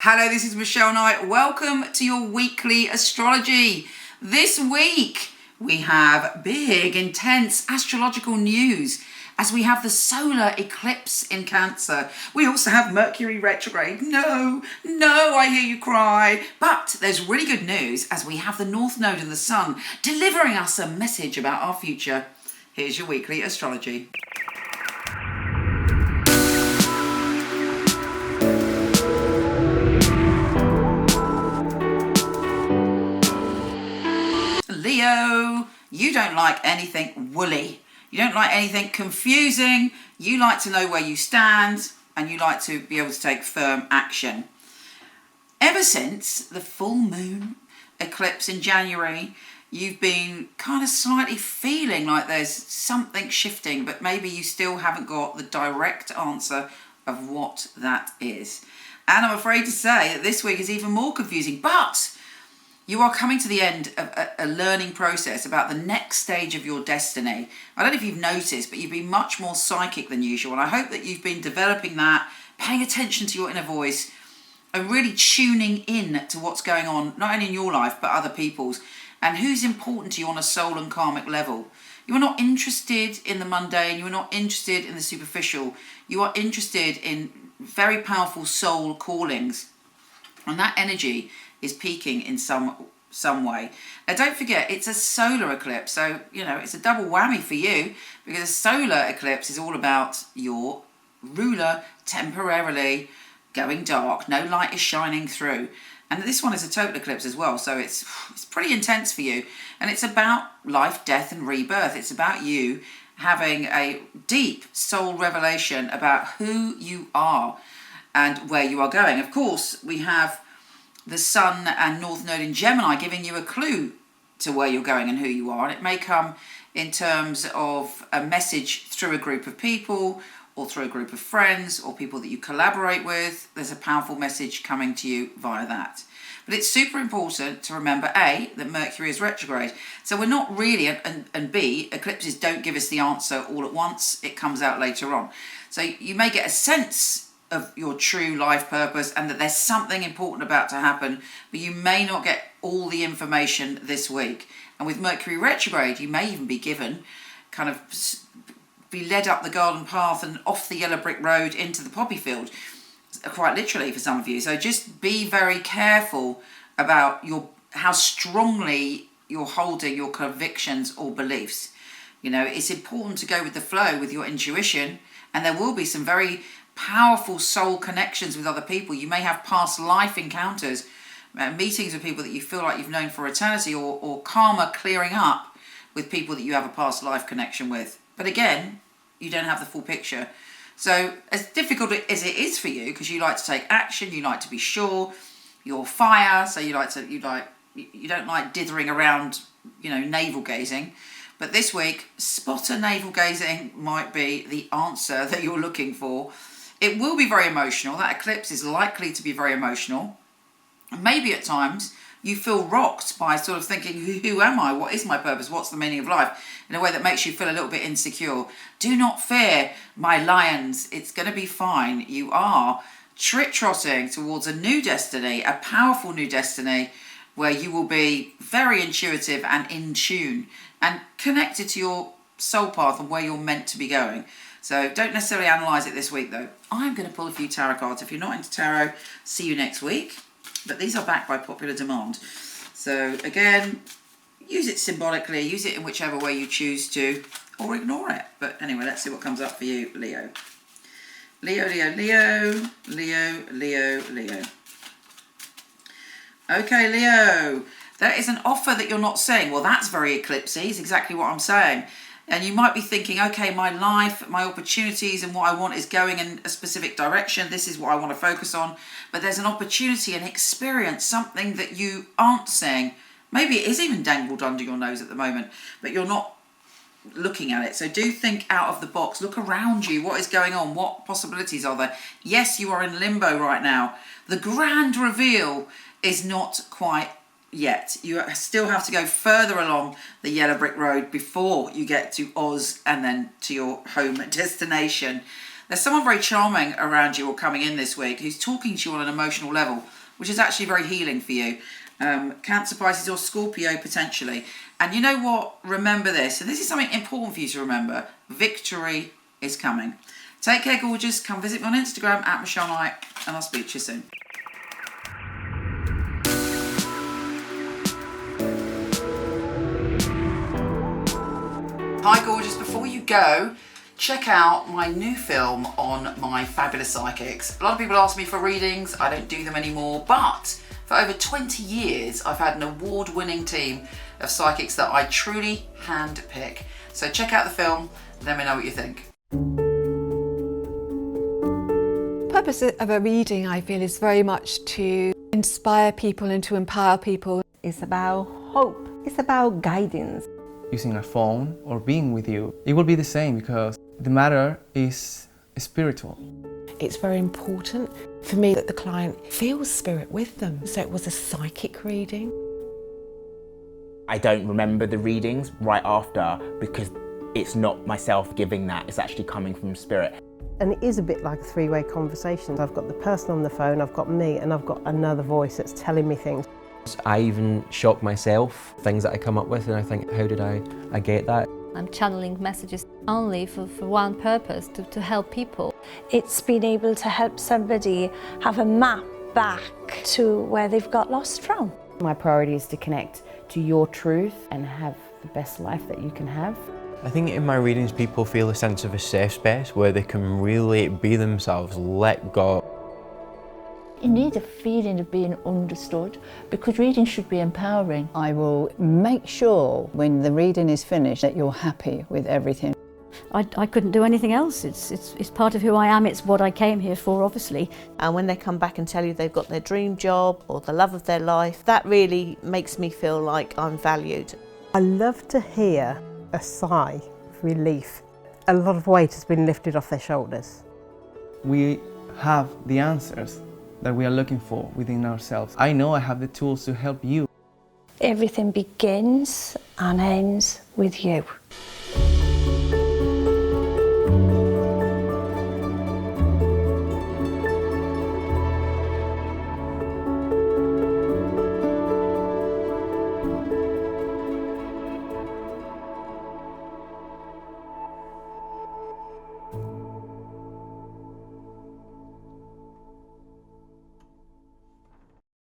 Hello, this is Michele Knight. Welcome to your weekly astrology. This week we have big, intense astrological news as we have the solar eclipse in Cancer. We also have Mercury retrograde. No, I hear you cry. But there's really good news as we have the North Node and the Sun delivering us a message about our future. Here's your weekly astrology. Leo, you don't like anything woolly. You don't like anything confusing. You like to know where you stand and you like to be able to take firm action. Ever since the full moon eclipse in January, you've been kind of slightly feeling like there's something shifting, but maybe you still haven't got the direct answer of what that is. And I'm afraid to say that this week is even more confusing, but you are coming to the end of a learning process about the next stage of your destiny. I don't know if you've noticed, but you've been much more psychic than usual. And I hope that you've been developing that, paying attention to your inner voice, and really tuning in to what's going on, not only in your life, but other people's, and who's important to you on a soul and karmic level. You are not interested in the mundane. You are not interested in the superficial. You are interested in very powerful soul callings. And that energy is peaking in some way. Now don't forget, it's a solar eclipse, so it's a double whammy for you, because a solar eclipse is all about your ruler temporarily going dark. No light is shining through. And this one is a total eclipse as well, so it's pretty intense for you. And it's about life, death and rebirth. It's about you having a deep soul revelation about who you are and where you are going. Of course, we have the Sun and North Node in Gemini giving you a clue to where you're going and who you are. And it may come in terms of a message through a group of people or through a group of friends or people that you collaborate with. There's a powerful message coming to you via that. But it's super important to remember, A, that Mercury is retrograde. So we're not really, and B, eclipses don't give us the answer all at once. It comes out later on. So you may get a sense of your true life purpose and that there's something important about to happen, but you may not get all the information this week. And with Mercury retrograde, you may even be given be led up the garden path and off the yellow brick road into the poppy field, quite literally for some of you. So just be very careful about how strongly you're holding your convictions or beliefs. It's important to go with the flow with your intuition, and there will be some very powerful soul connections with other people. You may have past life encounters, meetings with people that you feel like you've known for eternity, or karma clearing up with people that you have a past life connection with. But again, you don't have the full picture. So as difficult as it is for you, because you like to take action, you like to be sure, you're fire, so you don't like dithering around, navel gazing. But this week, spotter navel gazing might be the answer that you're looking for. It will be very emotional. That eclipse is likely to be very emotional. And maybe at times you feel rocked by sort of thinking, who am I? What is my purpose? What's the meaning of life? In a way that makes you feel a little bit insecure. Do not fear, my lions. It's going to be fine. You are trotting towards a new destiny, a powerful new destiny, where you will be very intuitive and in tune and connected to your soul path and where you're meant to be going. So don't necessarily analyse it this week, though. I'm going to pull a few tarot cards. If you're not into tarot, see you next week. But these are backed by popular demand. So again, use it symbolically. Use it in whichever way you choose to, or ignore it. But anyway, let's see what comes up for you, Leo. Leo, Leo, Leo, Leo, Leo, Leo. Okay, Leo. There is an offer that you're not saying. Well, that's very eclipsy. It's exactly what I'm saying. And you might be thinking, okay, my life, my opportunities and what I want is going in a specific direction. This is what I want to focus on. But there's an opportunity, an experience, something that you aren't saying. Maybe it is even dangled under your nose at the moment, but you're not looking at it. So do think out of the box. Look around you. What is going on? What possibilities are there? Yes, you are in limbo right now. The grand reveal is not quite yet. You still have to go further along the yellow brick road before you get to Oz and then to your home destination. There's someone very charming around you or coming in this week who's talking to you on an emotional level, which is actually very healing for you. Cancer, Pisces or Scorpio potentially. And you know what? Remember this, and this is something important for you to remember. Victory is coming. Take care, gorgeous. Come visit me on Instagram at Michele Knight, and I'll speak to you soon. Hi, gorgeous. Before you go, check out my new film on my fabulous psychics. A lot of people ask me for readings. I don't do them anymore, but for over 20 years, I've had an award-winning team of psychics that I truly hand-pick. So check out the film, let me know what you think. The purpose of a reading, I feel, is very much to inspire people and to empower people. It's about hope. It's about guidance. Using a phone or being with you, it will be the same because the matter is spiritual. It's very important for me that the client feels spirit with them. So it was a psychic reading. I don't remember the readings right after because it's not myself giving that, it's actually coming from spirit. And it is a bit like a three-way conversation. I've got the person on the phone, I've got me, and I've got another voice that's telling me things. I even shock myself, things that I come up with, and I think, how did I get that? I'm channeling messages only for one purpose, to help people. It's been able to help somebody have a map back to where they've got lost from. My priority is to connect to your truth and have the best life that you can have. I think in my readings people feel a sense of a safe space where they can really be themselves, let go. You need a feeling of being understood because reading should be empowering. I will make sure when the reading is finished that you're happy with everything. I couldn't do anything else. It's part of who I am. It's what I came here for, obviously. And when they come back and tell you they've got their dream job or the love of their life, that really makes me feel like I'm valued. I love to hear a sigh of relief. A lot of weight has been lifted off their shoulders. We have the answers that we are looking for within ourselves. I know I have the tools to help you. Everything begins and ends with you.